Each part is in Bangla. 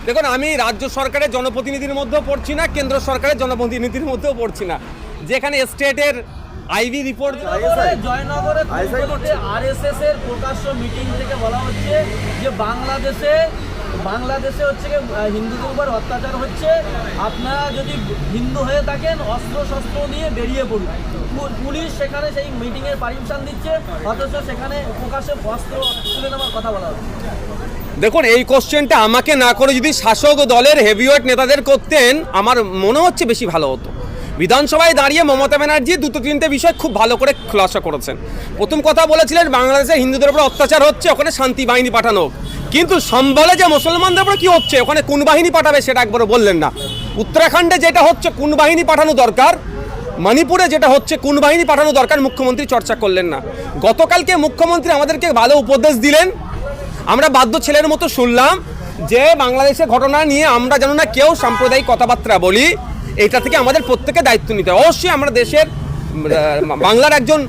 দেখুন, আমি রাজ্য সরকারের জনপ্রতিনিধির মধ্যেও পড়ছি না, কেন্দ্র সরকারের জনপ্রতিনিধির মধ্যেও পড়ছি না। যেখানে স্টেটের আইভি রিপোর্ট জয়নগরে আরএসএস এর প্রকাশ্য মিটিং থেকে বলা হচ্ছে যে বাংলাদেশে হচ্ছে হিন্দুদের উপর অত্যাচার হচ্ছে, আপনারা যদি হিন্দু হয়ে থাকেন অস্ত্র শস্ত্র নিয়ে বেরিয়ে পড়ুন। পুলিশ সেখানে সেই মিটিংয়ের পারমিশন দিচ্ছে, অথচ সেখানে প্রকাশ্যে অস্ত্র তুলে নেওয়ার কথা বলা হচ্ছে। দেখুন, এই কোশ্চেনটা আমাকে না করে যদি শাসক দলের হেভিওয়েট নেতাদের করতেন আমার মনে হচ্ছে বেশি ভালো হতো। বিধানসভায় দাঁড়িয়ে মমতা ব্যানার্জি দুটো তিনটে বিষয় খুব ভালো করে খোলাসা করেছেন। প্রথম কথা বলেছিলেন বাংলাদেশে হিন্দুদের উপর অত্যাচার হচ্ছে, ওখানে শান্তি বাহিনী পাঠানো হোক। কিন্তু সম্বলে যে মুসলমানদের উপর কী হচ্ছে, ওখানে কোন বাহিনী পাঠাবে সেটা একবারও বললেন না। উত্তরাখণ্ডে যেটা হচ্ছে কোন বাহিনী পাঠানো দরকার, মণিপুরে যেটা হচ্ছে কোন বাহিনী পাঠানো দরকার, মুখ্যমন্ত্রী চর্চা করলেন না। গতকালকে মুখ্যমন্ত্রী আমাদেরকে ভালো উপদেশ দিলেন, আমরা বাধ্য ছেলের মতো শুনলাম যে বাংলাদেশের ঘটনা নিয়ে আমরা যেন না কেউ সাম্প্রদায়িক কথাবার্তা বলি, এটা থেকে আমাদের প্রত্যেকে দায়িত্ব নিতে হয়। অবশ্যই আমরা দেশের বাংলার একজন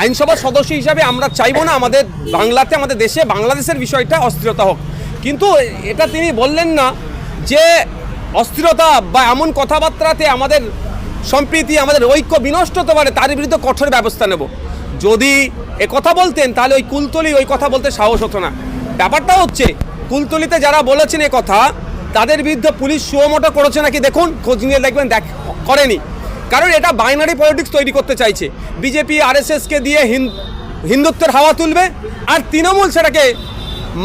আইনসভার সদস্য হিসাবে আমরা চাইবো না আমাদের বাংলাতে, আমাদের দেশে বাংলাদেশের বিষয়টা অস্থিরতা হোক। কিন্তু এটা তিনি বললেন না যে অস্থিরতা বা এমন কথাবার্তাতে আমাদের সম্প্রীতি, আমাদের ঐক্য বিনষ্ট হতে পারে, তার বিরুদ্ধে কঠোর ব্যবস্থা নেব। যদি কথা বলতেন তাহলে ওই কুলতলি ওই কথা বলতে সাহস হতো না। ব্যাপারটা হচ্ছে কুলতলিতে যারা বলেছেন এ কথা তাদের বিরুদ্ধে পুলিশ সুমোটো করেছে নাকি দেখুন, খোঁজ নিয়ে দেখবেন, করেনি। কারণ এটা বাইনারি পলিটিক্স তৈরি করতে চাইছে। বিজেপি আরএসএসকে দিয়ে হিন্দুত্বের হাওয়া তুলবে, আর তৃণমূল সেটাকে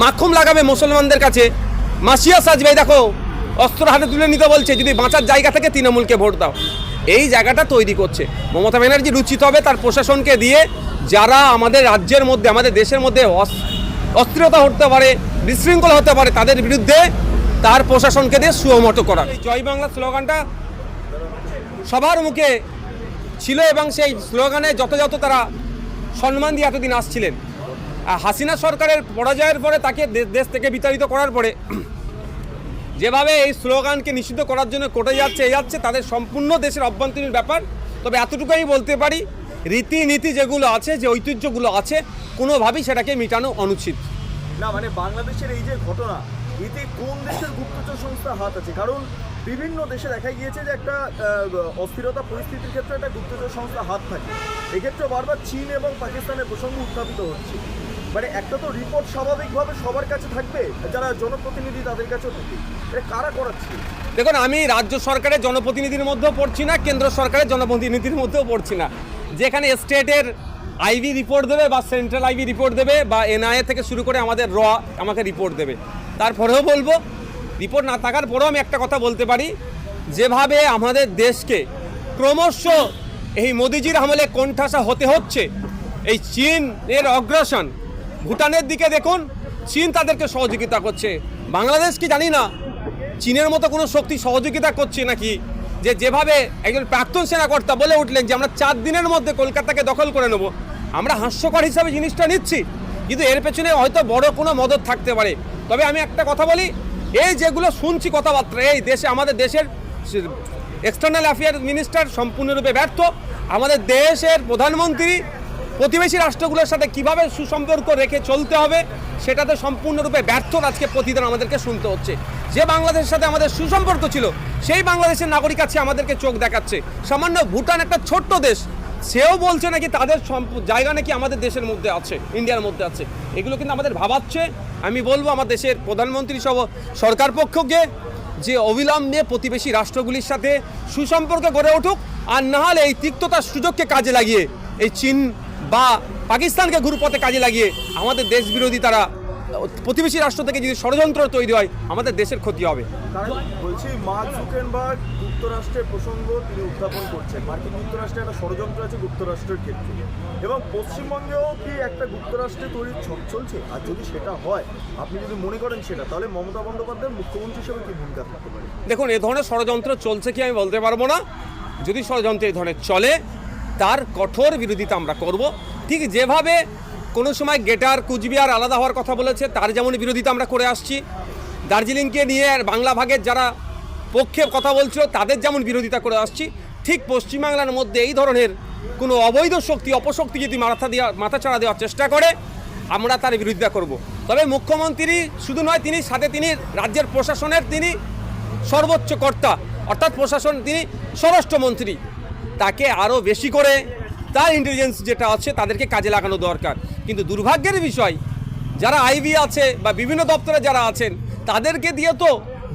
মাখুম লাগাবে মুসলমানদের কাছে, মাসিয়া সাজবে, দেখো অস্ত্র হাতে তুলে নিতে বলছে, যদি বাঁচার জায়গা থেকে তৃণমূলকে ভোট দাও। এই জায়গাটা তৈরি করছে মমতা ব্যানার্জি। উচিত হবে তার প্রশাসনকে দিয়ে, যারা আমাদের রাজ্যের মধ্যে, আমাদের দেশের মধ্যে অস্থিরতা হতে পারে, বিশৃঙ্খলা হতে পারে, তাদের বিরুদ্ধে তার প্রশাসনকে দিয়ে সুমোটো করা। জয় বাংলা স্লোগানটা সবার মুখে ছিল এবং সেই স্লোগানে যথাযথ তারা সম্মান দিয়ে এতদিন আসছিলেন। হাসিনা সরকারের পরাজয়ের পরে তাকে দেশ থেকে বিতাড়িত করার পরে যেভাবে এই স্লোগানকে নিষিদ্ধ করার জন্য কোটে যাচ্ছে তাদের সম্পূর্ণ দেশের অভ্যন্তরীণ ব্যাপার। তবে এতটুকুই বলতে পারি, রীতিনীতি যেগুলো আছে, যে ঐতিহ্যগুলো আছে, কোনোভাবেই সেটাকে মেটানো অনুচিত না। মানে বাংলাদেশের এই যে ঘটনা, এতে কোন দেশের গুপ্তচর সংস্থার হাত আছে? কারণ বিভিন্ন দেশে দেখা গিয়েছে যে একটা অস্থিরতা পরিস্থিতির ক্ষেত্রে একটা গুপ্তচর সংস্থার হাত থাকে। এক্ষেত্রে বারবার চীন এবং পাকিস্তানের প্রসঙ্গ উত্থাপিত হচ্ছে। মানে একটা তো রিপোর্ট স্বাভাবিকভাবে সবার কাছে থাকবে, যারা জনপ্রতিনিধি তাদের কাছেও থাকবে। এটা কারা করাচ্ছে? দেখুন, আমি রাজ্য সরকারের জনপ্রতিনিধির মধ্যেও পড়ছি না, কেন্দ্র সরকারের জনপ্রতিনিধির মধ্যেও পড়ছি না। যেখানে স্টেটের আইভি রিপোর্ট দেবে বা সেন্ট্রাল আইভি রিপোর্ট দেবে বা এনআইএ থেকে শুরু করে আমাদের আমাকে রিপোর্ট দেবে, তারপরেও বলবো, রিপোর্ট না থাকার পরেও আমি একটা কথা বলতে পারি, যেভাবে আমাদের দেশকে ক্রমশ এই মোদিজির আমলে কোণঠাসা হতে হচ্ছে, এই চীনের অগ্রাসন, ভুটানের দিকে দেখুন, চীন তাদেরকে সহযোগিতা করছে। বাংলাদেশ কি জানি না চীনের মতো কোনো শক্তি সহযোগিতা করছে নাকি? যেভাবে একজন প্রাক্তন সেনাকর্তা বলে উঠলেন যে আমরা 4 দিনের মধ্যে কলকাতাকে দখল করে নেব, আমরা হাস্যকর হিসাবে জিনিসটা নিচ্ছি, কিন্তু এর পেছনে হয়তো বড় কোনো মদত থাকতে পারে। তবে আমি একটা কথা বলি, এই যেগুলো শুনছি কথাবার্তা, এই দেশে আমাদের দেশের এক্সটার্নাল অ্যাফেয়ার্স মিনিস্টার সম্পূর্ণরূপে ব্যর্থ। আমাদের দেশের প্রধানমন্ত্রী প্রতিবেশী রাষ্ট্রগুলোর সাথে কিভাবে সুসম্পর্ক রেখে চলতে হবে সেটাতে সম্পূর্ণরূপে ব্যর্থ আজকে প্রতিদিন আমাদেরকে শুনতে হচ্ছে। যে বাংলাদেশের সাথে আমাদের সুসম্পর্ক ছিল, সেই বাংলাদেশের নাগরিক আছে আমাদেরকে চোখ দেখাচ্ছে। সামান্য ভুটান একটা ছোট্ট দেশ, সেও বলছে নাকি তাদের জায়গা নাকি আমাদের দেশের মধ্যে আছে, ইন্ডিয়ার মধ্যে আছে। এগুলো কিন্তু আমাদের ভাবাচ্ছে। আমি বলবো আমার দেশের প্রধানমন্ত্রী সহ সরকার পক্ষকে যে অবিলম্বে প্রতিবেশী রাষ্ট্রগুলির সাথে সুসম্পর্ক গড়ে উঠুক, আর না হলে এই তিক্ততার সুযোগকে কাজে লাগিয়ে এই চীন বা পাকিস্তানকে ঘুরপথে কাজে লাগিয়ে আমাদের দেশ বিরোধী তারা প্রতিবেশী রাষ্ট্র থেকে যদি ষড়যন্ত্র তৈরি হয়, আমাদের দেশের ক্ষতি হবে। কারণ বলছি, মার্ক জুকারবার্গ যুক্তরাষ্ট্রের প্রসঙ্গ তিনি উত্থাপন করছেন। মার্কিন যুক্তরাষ্ট্রে একটা ষড়যন্ত্র আছে যুক্তরাষ্ট্রের ক্ষেত্রে, এবং পশ্চিমবঙ্গেও কি একটা যুক্তরাষ্ট্রে তৈরির ছক চলছে? আর যদি সেটা হয়, আপনি যদি মনে করেন সেটা, তাহলে মমতা বন্দ্যোপাধ্যায়ের মুখ্যমন্ত্রী হিসেবে কি ভূমিকা থাকতে পারে? দেখুন, এ ধরনের ষড়যন্ত্র চলছে কি আমি বলতে পারবো না। যদি ষড়যন্ত্র এই ধরনের চলে, তার কঠোর বিরোধিতা আমরা করব। ঠিক যেভাবে কোনো সময় গেটার কুচবিহার আলাদা হওয়ার কথা বলেছে, তার যেমন বিরোধিতা আমরা করে আসছি। দার্জিলিংকে নিয়ে বাংলা ভাগের যারা পক্ষে কথা বলছিল তাদের যেমন বিরোধিতা করে আসছি, ঠিক পশ্চিমবাংলার মধ্যে এই ধরনের কোনো অবৈধ শক্তি, অপশক্তি যদি মাথা ছাড়া দেওয়ার চেষ্টা করে, আমরা তার বিরোধিতা করব। তবে মুখ্যমন্ত্রী শুধু নয়, তিনি সাথে তিনি রাজ্যের প্রশাসনের তিনি সর্বোচ্চ কর্তা, অর্থাৎ প্রশাসন তিনি স্বরাষ্ট্রমন্ত্রী, তাকে আরও বেশি করে তার ইন্টেলিজেন্স যেটা আছে তাদেরকে কাজে লাগানো দরকার। কিন্তু দুর্ভাগ্যের বিষয়, যারা আইবি আছে বা বিভিন্ন দপ্তরে যারা আছেন তাদেরকে দিয়ে তো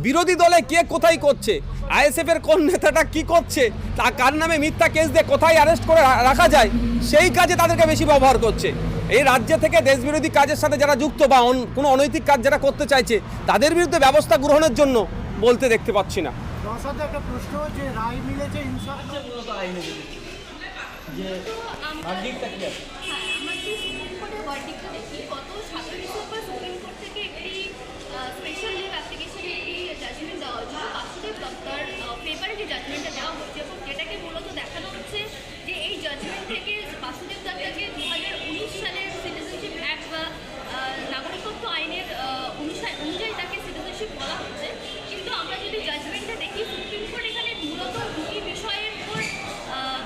বিরোধী দলে কে কোথায় করছে, আইএসএফের কোন নেতাটা কি করছে, তা কার নামে মিথ্যা কেস দিয়ে কোথায় অ্যারেস্ট করে রাখা যায়, সেই কাজে তাদেরকে বেশি ব্যবহার করছে। এই রাজ্য থেকে দেশবিরোধী কাজের সাথে যারা যুক্ত বা কোনো অনৈতিক কাজ যারা করতে চাইছে তাদের বিরুদ্ধে ব্যবস্থা গ্রহণের জন্য বলতে দেখতে পাচ্ছি না। দর্শক একটা প্রশ্ন, যে রায় মিলেছে মূলত আইনে যে ভার্ডিক্টটা কি আছে? হ্যাঁ, আমরা যে সুপ্রিম কোর্টের ভার্ডিক্টটা দেখি, গত 7 ডিসেম্বর সুপ্রিম কোর্ট থেকে একটি স্পেশাল লিভ অ্যাপ্লিকেশনে একটি জাজমেন্ট দেওয়া হয়েছিল। বাসুদেব দত্তর পেপারে যে জাজমেন্টটা দেওয়া হচ্ছে এবং যেটাকে মূলত দেখানো হচ্ছে যে এই জাজমেন্ট থেকে বাসুদেব দত্তকে 2019 সালের সিটিজেনশিপ অ্যাক্ট বা নাগরিকত্ব আইনের অনুযায়ী তাকে সিটিজেনশিপ বলা হচ্ছে। কিন্তু আমরা যদি জাজমেন্টটা দেখি, সুপ্রিম কোর্ট এখানে মূলত দুটি বিষয়ের উপর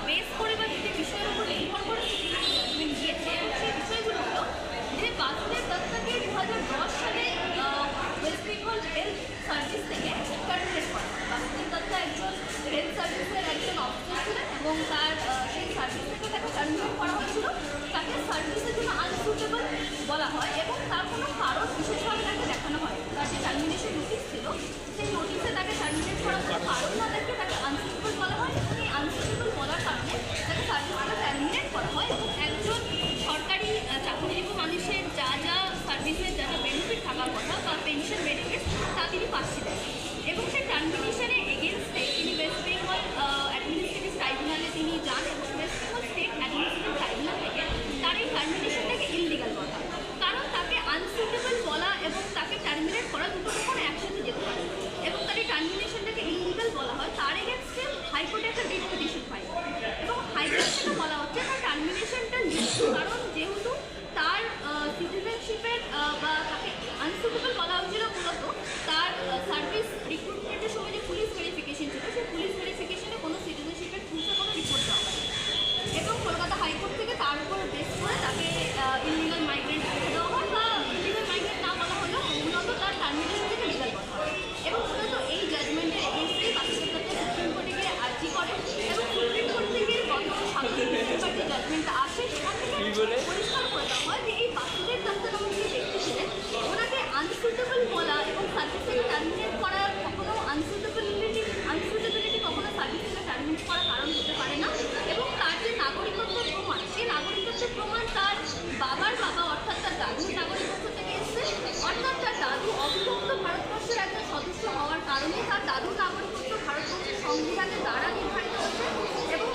বেস করে বা দুটি বিষয়ের উপর নির্ভর করে জাজমেন্ট দিয়েছে। এবং সেই বিষয়গুলো হলো যে বাসুদেব দত্তকে 2010 সালে ওয়েস্ট বেঙ্গল হেলথ সার্ভিস থেকে টার্মিনেট করা হয়। বাসুদেব দত্ত একজন হেলথ সার্ভিসের একজন অফিসার ছিলেন এবং তার সেই সার্ভিস থেকে তাকে টার্মিনেট করা হয়েছিল। তাকে সার্ভিসের জন্য আনসুটেবল বলা হয় এবং তার কোনো কারণ বিশেষভাবে তাকে দেখানো হয়। তার যে টার্মিনেশন নোটিশ ছিল সেই নোটিশে তাকে টার্মিনেট করার কোনো কারণ না দেখে তাকে আনসুটেবল বলা হয় এবং এই আনসুটেবল বলার কারণে তাকে সার্ভিস থেকে টার্মিনেট করা হয় এবং একজন সরকারি চাকরিজীবী মানুষের যা যা সার্ভিসের যা যা বেনিফিট থাকার কথা বা পেনশন বেনিফিট তা তিনি পাচ্ছিলেন। এবং সেই টার্মিনেশনের এগেনস্টে তিনি ওয়েস্ট বেঙ্গল অ্যাডমিনিস্ট্রেটিভ ট্রাইব্যুনালে তিনি যান এবং West Bengal state administrative tribunal থেকে তার এই টার্মিনেশনটাকে ইললিগাল বলা, কারণ তাকে আনসুটেবল বলা এবং তাকে টার্মিনেট করা দুটো কোনো একসাথে যেতে পারে এবং তার এই টার্মিনেশনটাকে ইললিগাল বলা হয়। তার এগেনস্টে হাইকোর্টে একটা রিট পিটিশন ফাইল এবং হাইকোর্ট থেকে বলা হচ্ছে তার টার্মিনেশনটা লিগেল, কারণ যেহেতু তার সিটিজেনশিপের বা তাকে আনসুটেবল বলা হয়েছিল মূলত তার সার্ভিস রিক্রুটমেন্টের সময় যে পুলিশ ভেরিফিকেশন ছিল সেই পুলিশ ভেরিফিকেশনে কোনো সিটিজেনশিপের প্রুফে কোনো রিপোর্ট দেওয়া হয় এবং কলকাতা হাইকোর্ট থেকে তার উপর বেস করে তাকে ইললিগাল মাইগ্রেন্ট করে দেওয়া হয় বা ইললিগাল মাইগ্রেন্ট না বলা হলেও মূলত তার টার্মিনেশনকে লিগাল বলা হয়। এবং মূলত এই জাজমেন্টের এগেন্স্টে বাসুদেব দত্ত সুপ্রিম কোর্টে গিয়ে আর্জি করে এবং সুপ্রিম কোর্ট থেকে গত 7 ডিসেম্বর যে জাজমেন্টটা আসে সেখান থেকে পরিষ্কার করে দেওয়া হয় যে এই বাসুদেব দত্ত নামক যে ব্যক্তি ছিলেন ওনাকে আনসুটেবল বলা এবং সার্ভিস থেকে টার্মিনেট করার কখনো আনসুটেবিলিটি কখনো সার্ভিস থেকে টার্মিনেট করার কারণ হতে পারে না। এবং তার যে নাগরিকত্ব প্রমাণ, সেই নাগরিকত্বের প্রমাণ তার বাবার বাবা অর্থাৎ তার দাদুর নাগরিকত্ব থেকে এসছে, অর্থাৎ তার দাদু অবিভক্ত ভারতবর্ষের একজন সদস্য হওয়ার কারণে তার দাদুর নাগরিকত্ব ভারতবর্ষের সংবিধানের দ্বারা নির্ধারিত হচ্ছে এবং